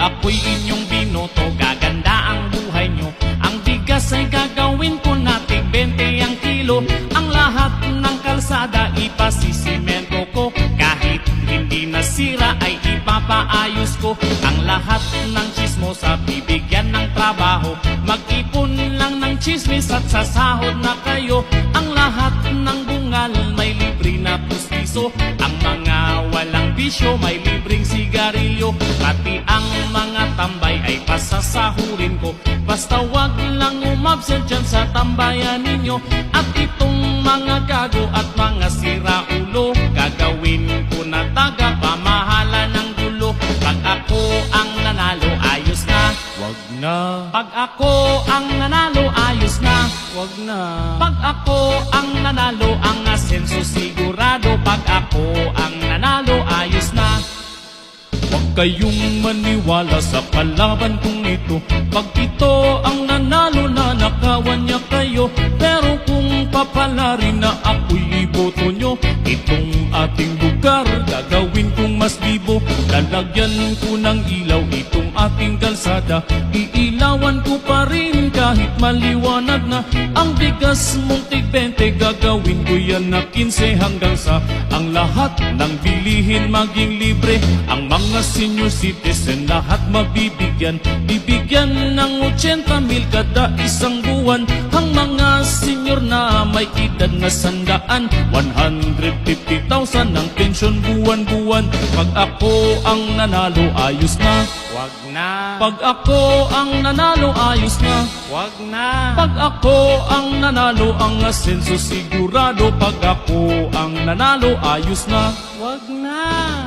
ako'y inyong binoto, gaganda ang buhay nyo. Ang bigas ay gagawin ko nating 20 ang kilo. Ang lahat ng kalsada ipasisimento ko. Kahit hindi nasira ay ipapaayos ko. Ang lahat ng chismosa bibigyan ng trabaho. Mag-ipon lang ng chismis at sasahod na kayo. Ang lahat ng bungal may libre na pustiso. Ang mga walang bisyo may libreng sigarilyo. Pati ang mga tambay ay pasasahurin ko. Basta wag lang umabsent dyan sa tambayan ninyo. At itong mga gago at mga siraulo, gagawin ko na taga pamahala ng gulo. Pag ako ang nanalo, ayos na, wag na. Pag ako ang nanalo, ayos na, wag na. Pag ako ang nanalo, ang asenso sigurado. Pag ako ang nanalo, ayos na. Huwag kayong maniwala sa kalaban kong ito. Pag ito ang nanalo na nakawan niya kayo. Pero kung papalarin na ako'y iboto nyo, itong ating lugar gagawin kong mas bibo. Lalagyan ko ng ilaw itong ating kalsada. Iilawan ko pa rin kahit maliwanag na. Ang bigas mong tig-20 gagawin ko yan na 15 hanggang sa ang lahat ng bilihin maging libre. Ang mga senior citizen lahat mabibigyan. Bibigyan ng 80,000 kada isang buwan. Ang mga senior na may edad na 100, 150,000 ang pensyon buwan-buwan. Pag ako ang nanalo, ayos na, wag na. Pag ako ang nanalo, ayos na, wag na. Pag ako ang nanalo, ang asenso sigurado. Pag ako ang nanalo, ayos na, wag na.